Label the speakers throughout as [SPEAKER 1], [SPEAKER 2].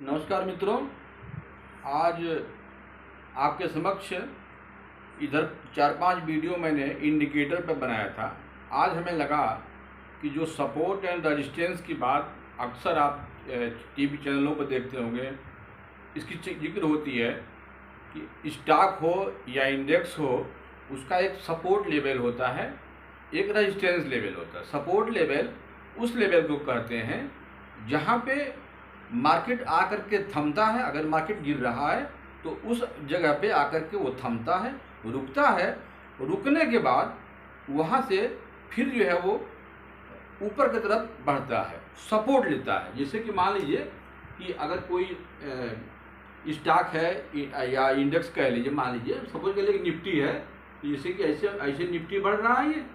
[SPEAKER 1] नमस्कार मित्रों, आज आपके समक्ष इधर 4-5 वीडियो मैंने इंडिकेटर पर बनाया था। आज हमें लगा कि जो सपोर्ट एंड रेजिस्टेंस की बात अक्सर आप टीवी चैनलों पर देखते होंगे, इसकी जिक्र होती है कि स्टॉक हो या इंडेक्स हो, उसका एक सपोर्ट लेवल होता है, एक रेजिस्टेंस लेवल होता है। सपोर्ट लेवल उस लेवल को कहते हैं जहाँ पे मार्केट आकर के थमता है। अगर मार्केट गिर रहा है तो उस जगह पे आकर के वो थमता है, रुकता है। रुकने के बाद वहाँ से फिर जो है वो ऊपर की तरफ बढ़ता है, सपोर्ट लेता है। जैसे कि मान लीजिए कि अगर कोई स्टॉक है या इंडेक्स कह लीजिए, मान लीजिए सपोज कर लीजिए निफ्टी है, जैसे कि ऐसे ऐसे निफ्टी बढ़ रहा है, ये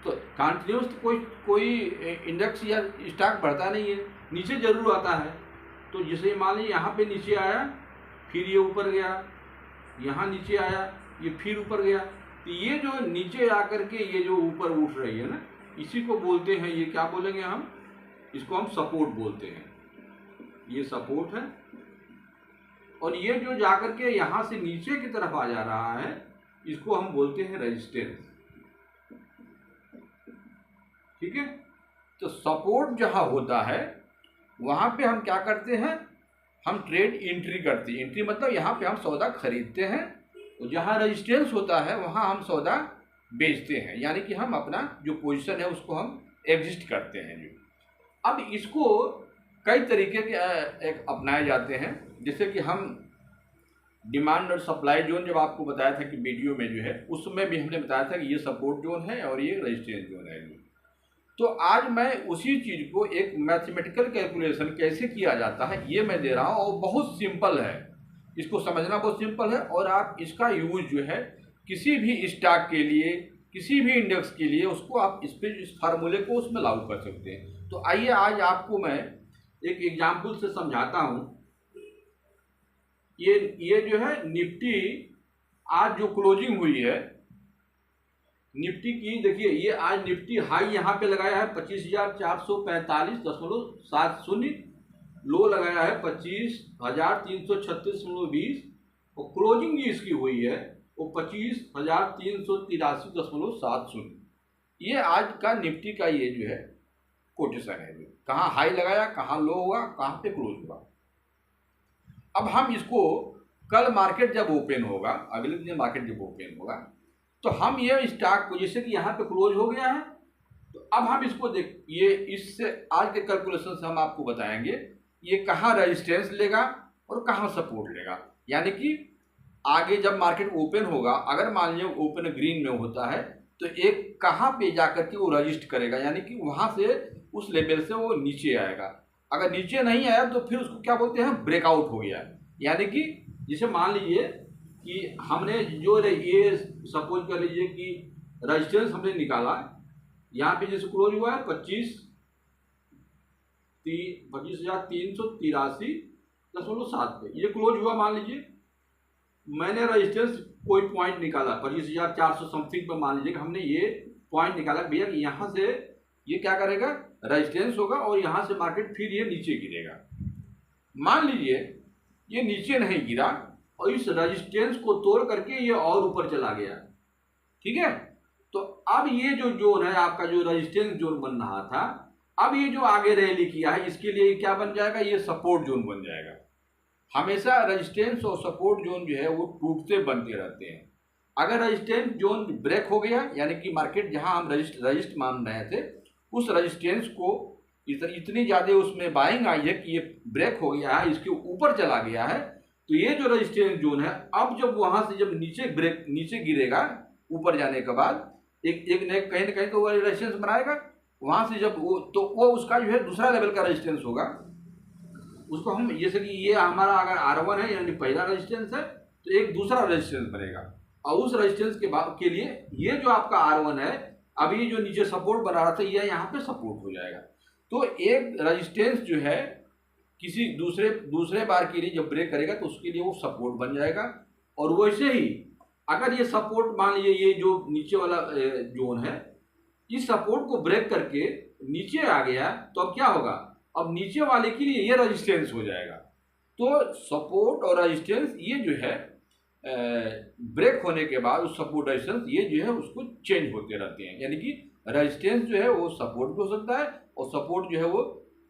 [SPEAKER 1] तो कंटिन्यूस तो कोई इंडेक्स या स्टॉक बढ़ता नहीं है, नीचे जरूर आता है। तो जैसे मान लीजिए यहाँ पे नीचे आया, फिर ये ऊपर गया, यहाँ नीचे आया, ये फिर ऊपर गया। तो ये जो नीचे आकर के ये जो ऊपर उठ रही है ना, इसी को बोलते हैं, ये क्या बोलेंगे हम, इसको हम सपोर्ट बोलते हैं। ये सपोर्ट है। और ये जो जाकर के यहाँ से नीचे की तरफ आ जा रहा है, इसको हम बोलते हैं रेजिस्टेंस। ठीक है। तो सपोर्ट जहाँ होता है वहाँ पे हम क्या करते हैं, हम ट्रेड एंट्री करते हैं। एंट्री मतलब यहाँ पे हम सौदा खरीदते हैं। और जहाँ रेजिस्टेंस होता है वहाँ हम सौदा बेचते हैं, यानी कि हम अपना जो पोजीशन है उसको हम एग्जिस्ट करते हैं। जो अब इसको कई तरीके के अपनाए जाते हैं। जैसे कि हम डिमांड और सप्लाई जोन जब आपको बताया था कि वीडियो में जो है, उसमें भी हमने बताया था कि ये सपोर्ट जोन है और ये रेजिस्टेंस जोन है। तो आज मैं उसी चीज़ को एक मैथमेटिकल कैलकुलेशन कैसे किया जाता है ये मैं दे रहा हूँ, और बहुत सिंपल है, इसको समझना बहुत सिंपल है। और आप इसका यूज जो है किसी भी स्टॉक के लिए, किसी भी इंडेक्स के लिए, उसको आप इस फार्मूले को उसमें लागू कर सकते हैं। तो आइए आज आपको मैं एक एग्जाम्पल से समझाता हूँ। ये जो है निफ्टी आज जो क्लोजिंग हुई है निफ्टी की, देखिए ये आज निफ्टी हाई यहाँ पे लगाया है 25,445.70, लो लगाया है 25,336.20, और क्लोजिंग जो इसकी हुई है वो 25,383.70। ये आज का निफ्टी का ये जो है कोटेशन है, जो कहाँ हाई लगाया, कहाँ लो हुआ, कहाँ पे क्लोज हुआ। अब हम इसको कल मार्केट जब ओपन होगा, अगले दिन मार्केट जब ओपन होगा, तो हम ये स्टॉक को, जैसे कि यहाँ पे क्लोज हो गया है, तो अब हम इसको ये इससे आज के कैलकुलेशन से हम आपको बताएंगे ये कहाँ रेजिस्टेंस लेगा और कहाँ सपोर्ट लेगा। यानी कि आगे जब मार्केट ओपन होगा, अगर मान लीजिए ओपन ग्रीन में होता है, तो एक कहाँ पे जाकर के वो रजिस्ट करेगा, यानी कि वहाँ से उस लेवल से वो नीचे आएगा। अगर नीचे नहीं आया तो फिर उसको क्या बोलते हैं, ब्रेकआउट हो गया। यानी कि जैसे मान लीजिए कि हमने जो ये सपोज कर लीजिए कि रेजिस्टेंस हमने निकाला, यहाँ पे जैसे क्लोज हुआ है 25,383.7 पे ये क्लोज हुआ। मान लीजिए मैंने रेजिस्टेंस कोई पॉइंट निकाला 25,400 समथिंग पे, मान लीजिए कि हमने ये पॉइंट निकाला भैया कि यहाँ से ये क्या करेगा, रेजिस्टेंस होगा, और यहाँ से मार्केट फिर ये नीचे गिरेगा। मान लीजिए ये नीचे नहीं गिरा और इस रेजिस्टेंस को तोड़ करके ये और ऊपर चला गया। ठीक है। तो अब ये जो जोन है आपका, जो रेजिस्टेंस जोन बन रहा था, अब ये जो आगे रैली किया है, इसके लिए क्या बन जाएगा, ये सपोर्ट जोन बन जाएगा। हमेशा रेजिस्टेंस और सपोर्ट जोन जो है वो टूटते बनते रहते हैं। अगर रेजिस्टेंस जोन ब्रेक हो गया, यानी कि मार्केट जहां हम रजिस्ट मान रहे थे, उस रेजिस्टेंस को इतनी ज्यादा उसमें बाइंग आई है कि ये ब्रेक हो गया है, इसके ऊपर चला गया है, तो ये जो रेजिस्टेंस जोन है, अब जब वहां से जब नीचे गिरेगा, ऊपर जाने के बाद एक कहीं ना कहीं तो वो रेजिस्टेंस बनाएगा। वहां से जब वो उसका जो है दूसरा लेवल का रेजिस्टेंस होगा, उसको हम, जैसे कि ये हमारा अगर R1 है, यानी पहला रेजिस्टेंस है, तो एक दूसरा रेजिस्टेंस बनेगा, और उस रेजिस्टेंस के लिए ये जो आपका R1 है, अभी जो नीचे सपोर्ट बना रहा था, ये यहाँ पे सपोर्ट हो जाएगा। तो एक रेजिस्टेंस जो है किसी दूसरे बार के लिए जब ब्रेक करेगा तो उसके लिए वो सपोर्ट बन जाएगा। और वैसे ही अगर ये सपोर्ट, मान लीजिए ये जो नीचे वाला जोन है, इस सपोर्ट को ब्रेक करके नीचे आ गया, तो अब क्या होगा, अब नीचे वाले के लिए ये रेजिस्टेंस हो जाएगा। तो सपोर्ट और रेजिस्टेंस ये जो है ब्रेक होने के बाद उस सपोर्ट रेजिस्टेंस ये जो है उसको चेंज होते रहते हैं, यानी कि रेजिस्टेंस जो है वो सपोर्ट भी हो सकता है और सपोर्ट जो है वो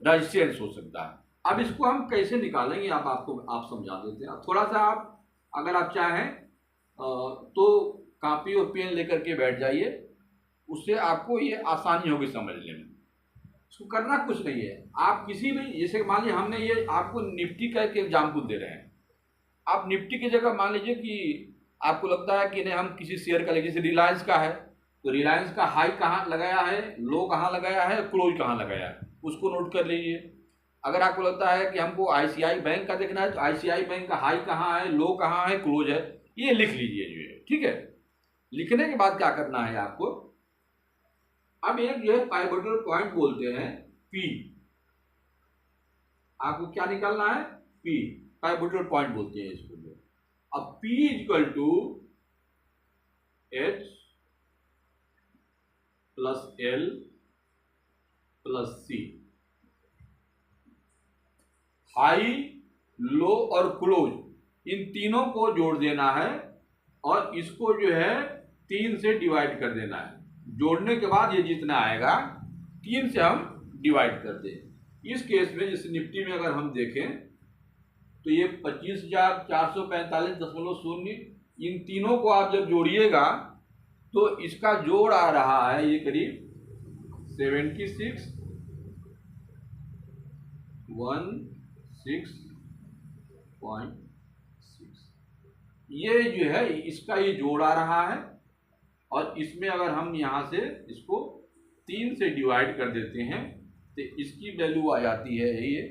[SPEAKER 1] रेजिस्टेंस हो सकता है। अब इसको हम कैसे निकालेंगे आप समझा देते हैं। थोड़ा सा आप अगर आप चाहें तो कॉपी और पेन लेकर के बैठ जाइए, उससे आपको ये आसानी होगी समझने में। इसको करना कुछ नहीं है, आप किसी भी, जैसे मान लीजिए हमने ये आपको निफ्टी का एक एग्जाम्पल दे रहे हैं, आप निफ्टी की जगह मान लीजिए कि आपको लगता है कि नहीं हम किसी शेयर का लेंगे, जैसे रिलायंस का है तो रिलायंस का हाई कहाँ लगाया है, लो कहाँ लगाया है, क्लोज कहाँ लगाया है, उसको नोट कर लीजिए। अगर आपको लगता है कि हमको आईसीआई बैंक का देखना है तो आईसीआई बैंक का हाई कहाँ है, लो कहाँ है, क्लोज है, ये लिख लीजिए जो है, ठीक है। लिखने के बाद क्या करना है आपको, अब एक जो है पाइवोटल पॉइंट बोलते हैं पी, आपको क्या निकालना है, पी, पाइवोटल पॉइंट बोलते हैं इसको। अब P equal to H plus L plus C, high, low और क्लोज इन तीनों को जोड़ देना है और इसको जो है 3 से डिवाइड कर देना है। जोड़ने के बाद ये जितना आएगा 3 से हम डिवाइड कर दें। इस केस में जैसे निफ्टी में अगर हम देखें तो ये 25,445.0 इन तीनों को आप जब जोड़िएगा तो इसका जोड़ आ रहा है ये करीब 76,106.6, ये जो है इसका ये जोड़ आ रहा है और इसमें अगर हम यहाँ से इसको 3 से डिवाइड कर देते हैं तो इसकी वैल्यू आ जाती है ये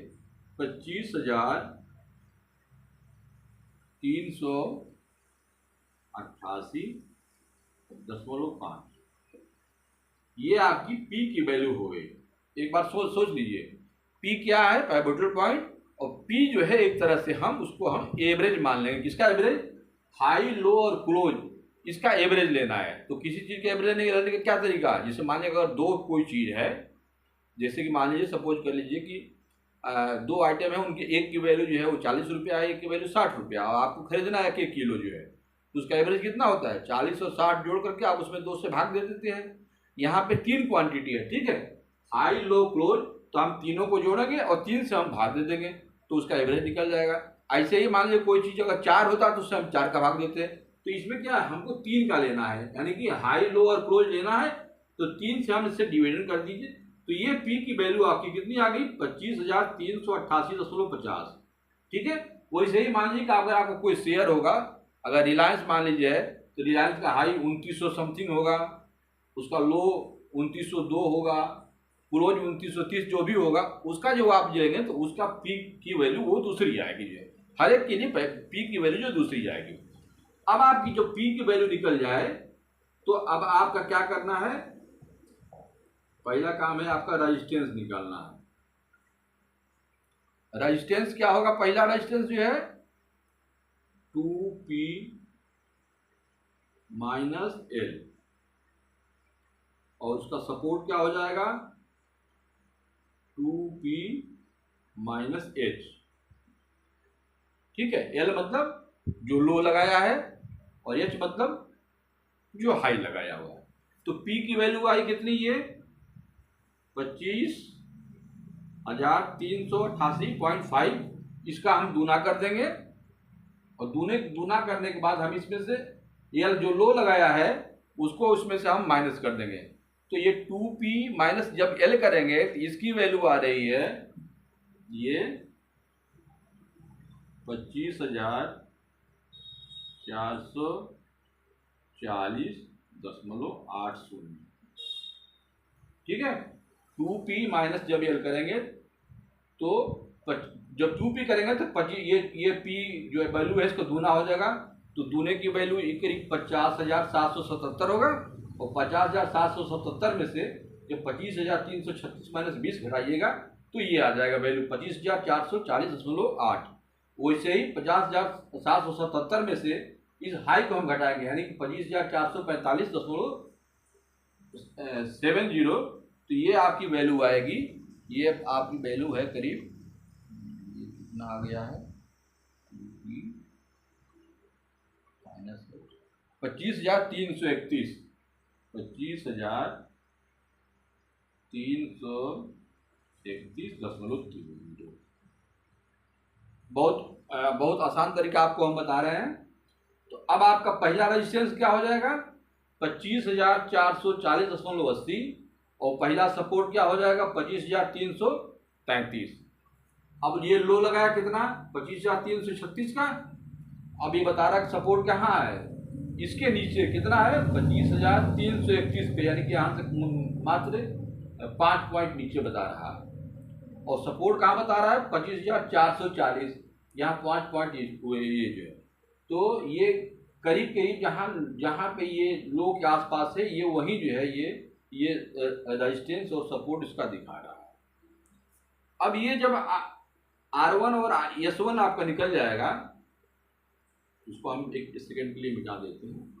[SPEAKER 1] 25,388.5, ये आपकी P की वैल्यू हो गई। एक बार सोच लीजिए P क्या है, पाइवोटल पॉइंट, और P जो है एक तरह से हम एवरेज मान लेंगे। किसका एवरेज, हाई, लो और क्लोज, इसका एवरेज लेना है। तो किसी चीज का एवरेज लेने का क्या तरीका है, जैसे मान लीजिए अगर दो कोई चीज है, जैसे कि मान लीजिए सपोज कर लीजिए कि दो आइटम है, उनके एक की वैल्यू जो है वो 40 रुपया है, एक की वैल्यू 60 रुपया, और आपको खरीदना है 1 किलो जो है, तो उसका एवरेज कितना होता है 40 और 60 जोड़ करके आप उसमें 2 से भाग दे देते हैं। यहाँ पे 3 क्वांटिटी है, ठीक है, हाई, लो, क्लोज, तो हम तीनों को जोड़ेंगे और 3 से हम भाग दे देंगे तो उसका एवरेज निकल जाएगा। ऐसे ही मान लीजिए कोई चीज़ अगर 4 होता है तो उससे हम 4 का भाग देते हैं। तो इसमें क्या है, हमको 3 का लेना है, यानी कि हाई, लो और क्लोज लेना है, तो 3 से हम इससे डिविजन कर दीजिए। तो ये P की वैल्यू आपकी कितनी आ गई, 25,388.50, ठीक है। वैसे ही मान लीजिए कि अगर आपको कोई शेयर होगा, अगर रिलायंस मान लीजिए है तो रिलायंस का हाई 2900 समथिंग होगा, उसका लो 2902 होगा, क्लोज 2930 जो भी होगा, उसका जो आप लेंगे तो उसका P की वैल्यू वो दूसरी आएगी, जो हर एक के लिए P की वैल्यू जो दूसरी आएगी। अब आपकी जो P की वैल्यू निकल जाए तो अब आपका क्या करना है, पहला काम है आपका रेजिस्टेंस निकालना है। रेजिस्टेंस क्या होगा, पहला रेजिस्टेंस जो है 2P माइनस L, और उसका सपोर्ट क्या हो जाएगा 2P माइनस H, ठीक है। L मतलब जो लो लगाया है और H मतलब जो हाई लगाया हुआ है। तो P की वैल्यू आई कितनी, ये 25,388.5, इसका हम दूना कर देंगे और दूना करने के बाद हम इसमें से L जो लो लगाया है उसको उसमें से हम माइनस कर देंगे। तो ये 2P माइनस जब L करेंगे तो इसकी वैल्यू आ रही है ये 25,440.80, ठीक है। 2P माइनस जब L करेंगे तो जब 2P करेंगे तो 25, ये P जो है वैल्यू है इसको दूना हो जाएगा, तो दूने की वैल्यू करीब 50,777 होगा, और 50,777 में से जब 25,336 माइनस 20 घटाइएगा तो ये आ जाएगा वैल्यू 25,440.8। वैसे ही 50,777 में से इस हाई को हम घटाएंगे, यानी कि 25,445.70, तो ये आपकी वैल्यू आएगी, ये आपकी वैल्यू है करीब, ये कितना आ गया है माइनस 25,331, 25,331.30। बहुत आसान तरीका आपको हम बता रहे हैं। तो अब आपका पहला रेजिस्टेंस क्या हो जाएगा 25,440.80 और पहला सपोर्ट क्या हो जाएगा 25,333। अब ये लो लगाया कितना 25,336 का। अब ये बता रहा है सपोर्ट कहाँ है, इसके नीचे कितना है 25,331 पे, यानी कि यहाँ से मात्र 5 पॉइंट नीचे बता रहा है। और सपोर्ट कहाँ बता रहा है 25,440, यहाँ 5 पॉइंट हुए ये जो है। तो ये करीब करीब जहाँ पे ये लो के आसपास है, ये वही जो है ये रेजिस्टेंस और सपोर्ट इसका दिखा रहा है। अब ये जब R1 और S1 आपका निकल जाएगा, इसको हम एक सेकंड के लिए मिटा देते हैं।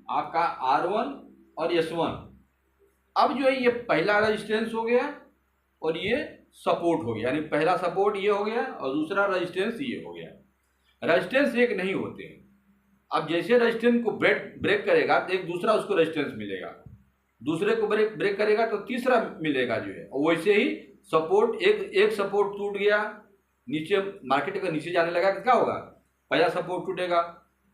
[SPEAKER 1] आपका R1 और S1 अब जो है ये पहला रेजिस्टेंस हो गया और ये सपोर्ट हो गया, यानी पहला सपोर्ट ये हो गया और दूसरा रेजिस्टेंस ये हो गया। रेजिस्टेंस एक नहीं होते हैं। अब जैसे रेजिस्टेंस को ब्रेक करेगा तो एक दूसरा उसको रेजिस्टेंस मिलेगा, दूसरे को ब्रेक करेगा तो तीसरा मिलेगा जो है। और वैसे ही सपोर्ट एक सपोर्ट टूट गया, नीचे मार्केट का नीचे जाने लगा तो क्या होगा पहला सपोर्ट टूटेगा,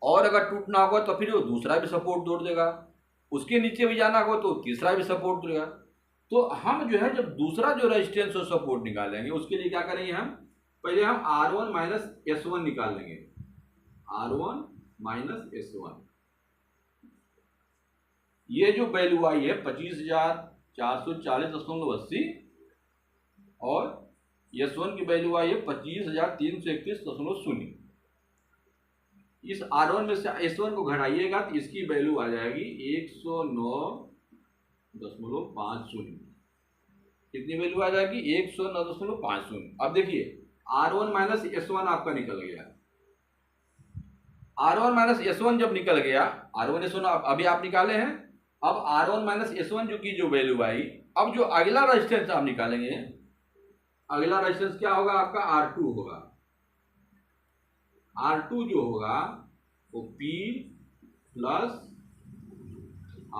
[SPEAKER 1] और अगर टूटना होगा तो फिर वो दूसरा भी सपोर्ट तोड़ देगा, उसके नीचे भी जाना होगा तो तीसरा भी सपोर्ट तोड़ेगा। तो हम जो है जब दूसरा जो रेजिस्टेंस और सपोर्ट निकालेंगे उसके लिए क्या करेंगे हम पहले हम R1 माइनस S1 निकाल लेंगे। R1 माइनस S1 ये जो वैल्यू आई है 25,440.80 और S1 की वैल्यू आई है 25,331.0। इस R1 में से S1 को घटाइएगा तो इसकी वैल्यू आ जाएगी 109.50। कितनी वैल्यू आ जाएगी 109.50। अब देखिए R1 माइनस S1 आपका निकल गया। R1 माइनस S1 जब निकल गया, R1 S1 अभी आप निकाले हैं। अब R1 माइनस S1 जो की जो वैल्यू आई, अब जो अगला रेजिस्टेंस आप निकालेंगे, अगला रेजिस्टेंस क्या होगा आपका R2 होगा। R2 जो होगा वो P plus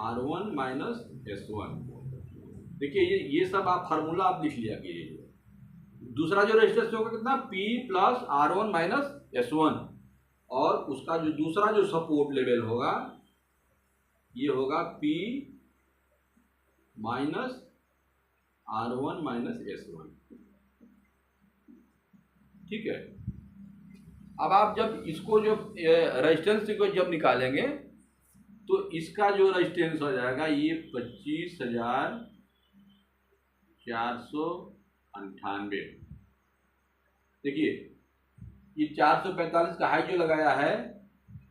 [SPEAKER 1] R1 minus S1। देखिए ये सब आप फार्मूला आप लिख लिया कि दूसरा जो रेजिस्टेंस होगा कितना P plus R1 minus S1 और उसका जो दूसरा जो सपोर्ट लेवल होगा ये होगा P minus R1 minus S1। ठीक है। अब आप जब इसको जो रेजिस्टेंस को जब निकालेंगे तो इसका जो रेजिस्टेंस हो जाएगा ये 25,498। देखिए ये 445 का हाई जो लगाया है,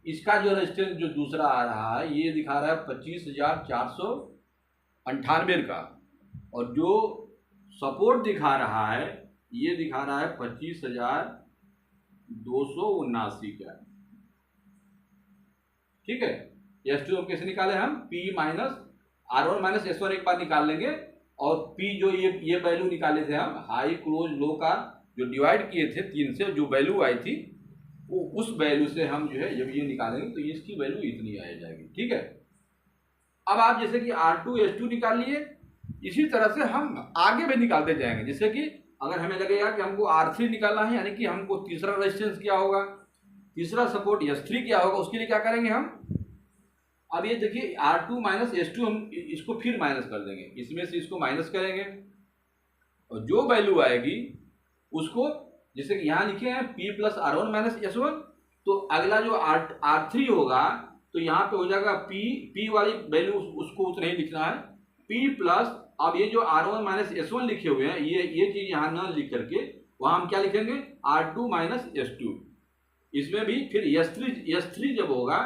[SPEAKER 1] इसका जो रेजिस्टेंस जो दूसरा आ रहा है ये दिखा रहा है 25,498 का, और जो सपोर्ट दिखा रहा है ये दिखा रहा है 25,279 का। ठीक है। S2 हम कैसे निकाले हम P minus R1 minus S1 एक बार निकाल लेंगे, और P जो ये वैल्यू निकाले थे हम हाई क्लोज लो का जो डिवाइड किए थे 3 से, जो वैल्यू आई थी वो उस वैल्यू से हम जो है जब ये निकालेंगे तो इसकी वैल्यू इतनी आ जाएगी। ठीक है। अब आप जैसे कि R2 S2 निकाल लिए, इसी तरह से हम आगे भी निकालते जाएंगे। जैसे कि अगर हमें लगेगा कि हमको R3 निकालना है, यानी कि हमको तीसरा रेजिस्टेंस क्या होगा, तीसरा सपोर्ट S3 क्या होगा, उसके लिए क्या करेंगे हम। अब ये देखिए R2 माइनस S2 हम इसको फिर माइनस कर देंगे, इसमें से इसको माइनस करेंगे और जो वैल्यू आएगी उसको, जैसे कि यहाँ लिखे हैं P plus R1 minus S1, तो अगला जो R3 होगा तो यहाँ पे हो जाएगा P वाली वैल्यू उसको उतना ही लिखना है P प्लस, अब ये जो R1 माइनस S1 लिखे हुए हैं ये चीज यहाँ न लिख करके वहाँ हम क्या लिखेंगे R2 माइनस S2। इसमें भी फिर S3 जब होगा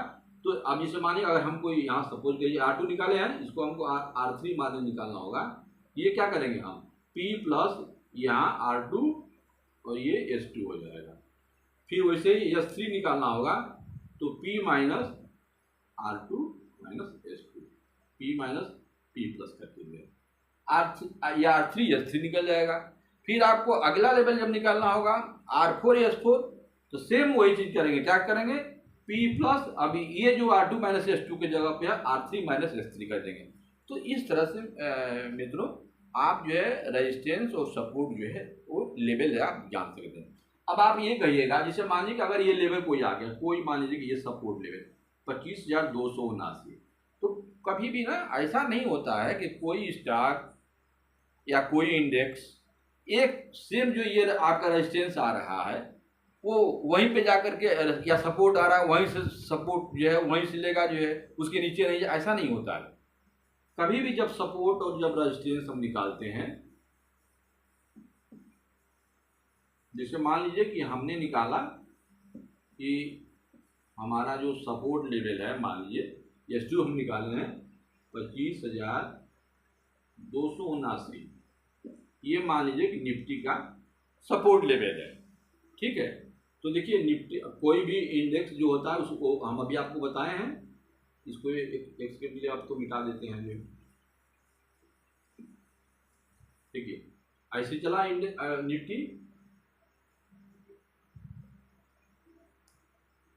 [SPEAKER 1] तो अब जैसे मानिए अगर हमको यहाँ सपोज करिए R2 निकाले हैं, इसको हमको R3 मान निकालना होगा। ये क्या करेंगे हम P प्लस यहाँ R2 और ये S2 हो जाएगा। फिर वैसे ही S3 निकालना होगा तो P minus R2 minus S2, P minus P plus करके R3 S3 निकल जाएगा। फिर आपको अगला लेवल जब निकालना होगा R4S4, तो सेम वही चीज करेंगे। क्या करेंगे? P प्लस, अभी ये जो R2 माइनस S2 के जगह पे है R3 माइनस S3 कर देंगे। तो इस तरह से मित्रों आप जो है रेजिस्टेंस और सपोर्ट जो है वो लेवल आप जान सकते हैं। अब आप ये कहिएगा, जैसे मान लीजिए कि अगर ये लेवल कोई आ गया, कोई मान लीजिए कि ये सपोर्ट लेवल 25,279, तो कभी भी ना ऐसा नहीं होता है कि कोई स्टॉक या कोई इंडेक्स एक सेम जो ये आपका रेजिस्टेंस आ रहा है वो वहीं पे जाकर के, या सपोर्ट आ रहा है वहीं से सपोर्ट जो है वहीं से लेगा, जो है उसके नीचे नहीं, ऐसा नहीं होता है। कभी भी जब सपोर्ट और जब रेजिस्टेंस हम निकालते हैं, जैसे मान लीजिए कि हमने निकाला कि हमारा जो सपोर्ट लेवल है, मान लीजिए S2 हम निकाले हैं 25,279, ये मान लीजिए कि निफ्टी का सपोर्ट लेवल है। ठीक है, तो देखिए निफ्टी कोई भी इंडेक्स जो होता है उसको हम अभी आपको बताए हैं, इसको एक सेकंड के लिए आपको मिटा देते हैं। जो देखिए ऐसे चला निफ्टी,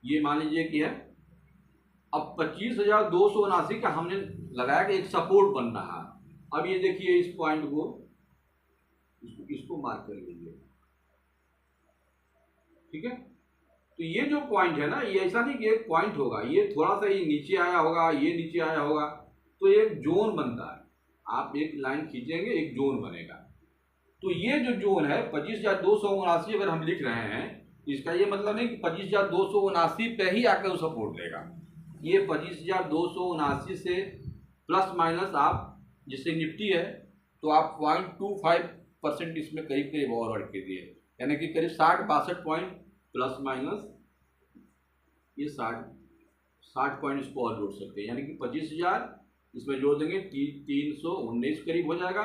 [SPEAKER 1] ये मान लीजिए कि है अब 25,279 का हमने लगाया कि एक सपोर्ट बन रहा है। अब ये देखिए इस पॉइंट को, इसको मार्क कर लीजिए। ठीक है, तो ये जो पॉइंट है ना, ये ऐसा नहीं कि एक पॉइंट होगा, ये थोड़ा सा ये नीचे आया होगा, ये नीचे आया होगा, तो एक जोन बनता है। आप एक लाइन खींचेंगे, एक जोन बनेगा। तो ये जो जोन है 25,279 अगर हम लिख रहे हैं, इसका ये मतलब नहीं कि 25,279 पे ही आकर वो सपोर्ट लेगा। ये 25,279 से प्लस माइनस आप, जैसे निफ्टी है तो आप 0.25% इसमें करीब करीब और बढ़ के दिए, यानी कि करीब 60-62 पॉइंट प्लस माइनस, ये 60 पॉइंट इसको और जोड़ सकते हैं, यानी कि 25,000 इसमें जोड़ देंगे 319 करीब हो जाएगा,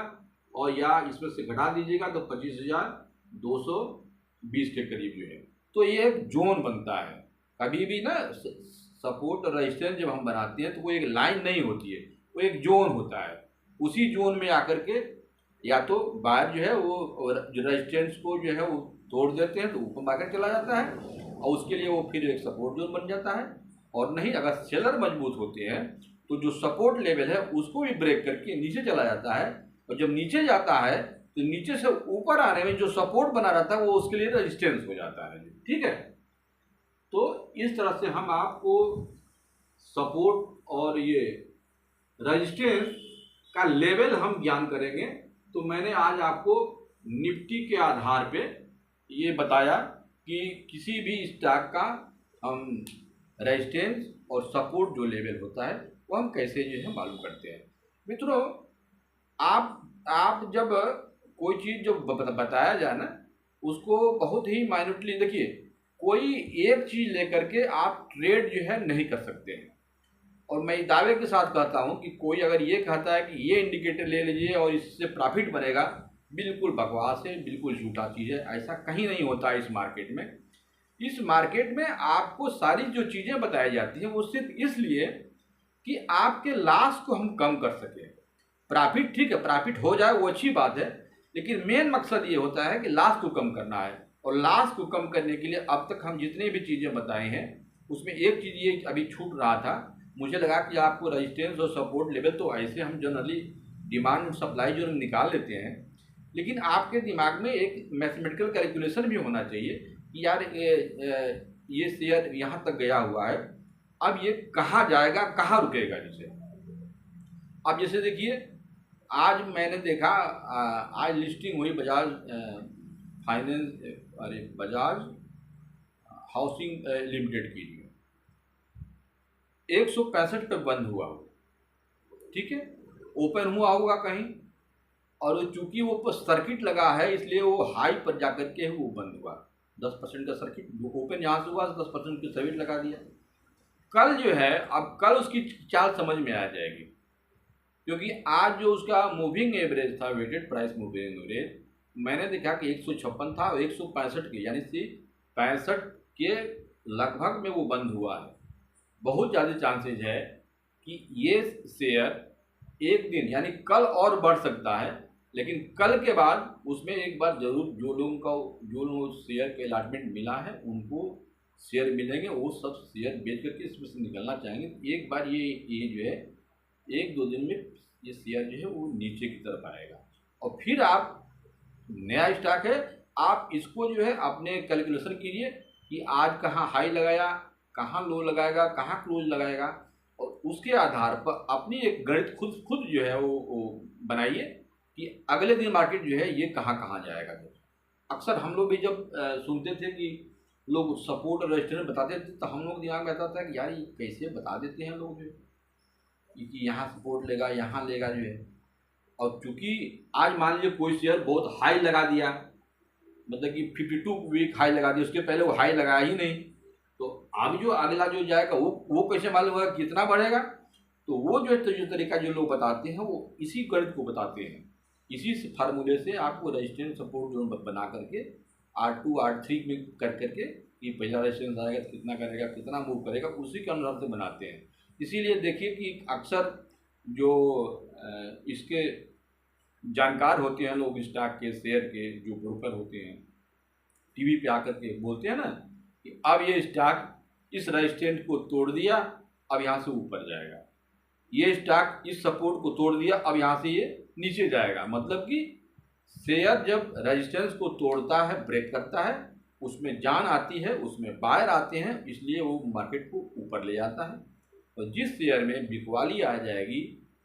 [SPEAKER 1] और या इसमें से घटा दीजिएगा तो 25,220 के करीब जो है। तो ये एक जोन बनता है। कभी भी ना सपोर्ट और रेजिस्टेंस जब हम बनाते हैं तो वो एक लाइन नहीं होती है, वो एक जोन होता है। उसी जोन में आकर के या तो बायर जो है वो जो रेजिस्टेंस को जो है वो तोड़ देते हैं तो ऊपर मार्केट चला जाता है, और उसके लिए वो फिर एक सपोर्ट जोन बन जाता है। और नहीं, अगर सेलर मजबूत होते हैं तो जो सपोर्ट लेवल है उसको भी ब्रेक करके नीचे चला जाता है, और जब नीचे जाता है तो नीचे से ऊपर आने में जो सपोर्ट बना रहता है वो उसके लिए रेजिस्टेंस हो जाता है। ठीक है, तो इस तरह से हम आपको सपोर्ट और ये रेजिस्टेंस का लेवल हम ज्ञान करेंगे। तो मैंने आज आपको निफ्टी के आधार पे ये बताया कि किसी भी स्टॉक का हम रेजिस्टेंस और सपोर्ट जो लेवल होता है वो हम कैसे जो है मालूम करते हैं। मित्रों, आप जब कोई चीज़ जो बताया जाए ना, उसको बहुत ही माइन्यूटली देखिए। कोई एक चीज़ लेकर के आप ट्रेड जो है नहीं कर सकते हैं। और मैं दावे के साथ कहता हूं कि कोई अगर ये कहता है कि ये इंडिकेटर ले लीजिए और इससे प्रॉफिट बनेगा, बिल्कुल बकवास है, बिल्कुल झूठा चीज़ है। ऐसा कहीं नहीं होता इस मार्केट में। इस मार्केट में आपको सारी जो चीज़ें बताई जाती हैं वो सिर्फ इसलिए कि आपके लॉस को हम कम कर सकें। प्रॉफिट ठीक है, प्रॉफिट हो जाए वो अच्छी बात है, लेकिन मेन मकसद ये होता है कि लॉस को कम करना है। और लॉस को कम करने के लिए अब तक हम जितने भी चीज़ें बताए हैं उसमें एक चीज़ ये अभी छूट रहा था। मुझे लगा कि आपको रेजिस्टेंस और सपोर्ट लेवल तो ऐसे हम जनरली डिमांड और सप्लाई जो निकाल लेते हैं, लेकिन आपके दिमाग में एक मैथमेटिकल कैलकुलेशन भी होना चाहिए कि यार ये शेयर यहाँ तक गया हुआ है, अब ये कहाँ जाएगा, कहाँ रुकेगा। जैसे अब जैसे देखिए, आज मैंने देखा आज लिस्टिंग हुई बजाज बजाज हाउसिंग लिमिटेड की, 165 पे बंद हुआ। ठीक है, ओपन हुआ होगा कहीं, और चूंकि वो सर्किट लगा है इसलिए वो हाई पर जाकर के वो बंद हुआ। 10% का सर्किट ओपन यहाँ से हुआ, 10% की सर्किट लगा दिया। कल जो है, अब कल उसकी चाल समझ में आ जाएगी, क्योंकि आज जो उसका मूविंग एवरेज था, वेटेड प्राइस मूविंग एवरेज, मैंने देखा कि 156 था और 165 के, यानी 65 के लगभग में वो बंद हुआ है। बहुत ज़्यादा चांसेज है कि ये शेयर एक दिन यानी कल और बढ़ सकता है, लेकिन कल के बाद उसमें एक बार जरूर जो लोगों को शेयर के अलॉटमेंट मिला है उनको शेयर मिलेंगे, वो सब शेयर बेच करके इसमें से निकलना चाहेंगे। एक बार ये जो है 1-2 दिन में ये शेयर जो है वो नीचे की तरफ आएगा और फिर आप नया स्टॉक है, आप इसको जो है अपने कैलकुलेशन कीजिए कि आज कहाँ हाई लगाया, कहाँ लो लगाएगा, कहाँ क्लोज लगाएगा, और उसके आधार पर अपनी एक गणित खुद जो है वो बनाइए कि अगले दिन मार्केट जो है ये कहाँ कहाँ जाएगा। अक्सर हम लोग भी जब सुनते थे कि लोग सपोर्ट और रेजिस्टेंस बताते थे तो हम लोग दिमाग में आता था कि यार ये कैसे बता देते हैं लोग जो कि यहाँ सपोर्ट लेगा, यहाँ लेगा जो है। और चूंकि आज मान लीजिए कोई शेयर बहुत हाई लगा दिया, मतलब कि 52 वीक हाई लगा दिया, उसके पहले वो हाई लगाया ही नहीं, तो अब जो अगला जो जाएगा वो कैसे मालूम होगा कितना बढ़ेगा। तो वो जो तरीका जो लोग बताते हैं वो इसी गणित को बताते हैं, इसी फार्मूले से आपको रेजिस्टेंस सपोर्ट जोन बना करके R2 R3 में कर करके कि पहला रेजिस्टेंस आएगा तो कितना करेगा, कितना मूव करेगा, उसी के अनुसार से बनाते हैं। इसीलिए देखिए कि अक्सर जो इसके जानकार होते हैं लोग, स्टॉक के शेयर के जो ब्रोकर होते हैं, टीवी पे आकर के बोलते हैं ना कि अब ये स्टॉक इस रेजिस्टेंस को तोड़ दिया, अब यहाँ से ऊपर जाएगा, ये स्टॉक इस सपोर्ट को तोड़ दिया, अब यहाँ से ये नीचे जाएगा। मतलब कि शेयर जब रेजिस्टेंस को तोड़ता है, ब्रेक करता है, उसमें जान आती है, उसमें बायर आते हैं, इसलिए वो मार्केट को ऊपर ले जाता है। और जिस शेयर में बिकवाली आ जाएगी,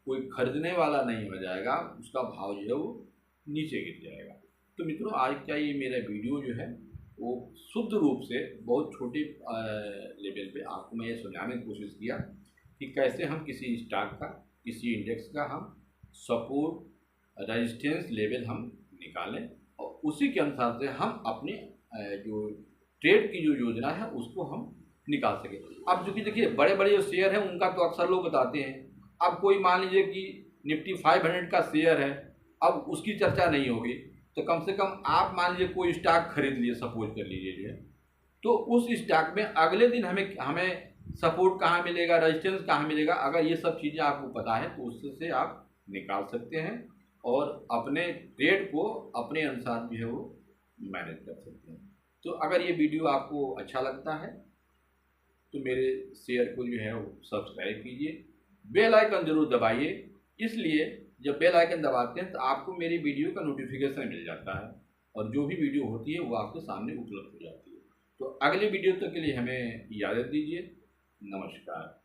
[SPEAKER 1] कोई खरीदने वाला नहीं हो जाएगा, उसका भाव जो है वो नीचे गिर जाएगा। तो मित्रों, आज का ये मेरा वीडियो जो है वो शुद्ध रूप से बहुत छोटे लेवल पे आपको मैं ये समझाने की कोशिश किया कि कैसे हम किसी स्टॉक का, किसी इंडेक्स का हम सपोर्ट रेजिस्टेंस लेवल हम निकालें और उसी के अनुसार से हम अपने जो ट्रेड की जो योजना है उसको हम निकाल सकें। अब चूँकि देखिए बड़े बड़े जो शेयर हैं उनका तो अक्सर लोग बताते हैं, अब कोई मान लीजिए कि निफ्टी 500 का शेयर है, अब उसकी चर्चा नहीं होगी, तो कम से कम आप मान लीजिए कोई स्टॉक खरीद लिए, सपोज कर लीजिए जो है, तो उस स्टॉक में अगले दिन हमें सपोर्ट कहाँ मिलेगा, रेजिस्टेंस कहाँ मिलेगा, अगर ये सब चीज़ें आपको पता है तो उससे आप निकाल सकते हैं और अपने ट्रेड को अपने अनुसार जो है वो मैनेज कर सकते हैं। तो अगर ये वीडियो आपको अच्छा लगता है तो मेरे शेयर को जो है वो सब्सक्राइब कीजिए, बेल आइकन जरूर दबाइए, इसलिए जब बेल आइकन दबाते हैं तो आपको मेरी वीडियो का नोटिफिकेशन मिल जाता है और जो भी वीडियो होती है वो आपके सामने उपलब्ध हो जाती है। तो अगले वीडियो तक के लिए हमें इजाज़त दीजिए। नमस्कार।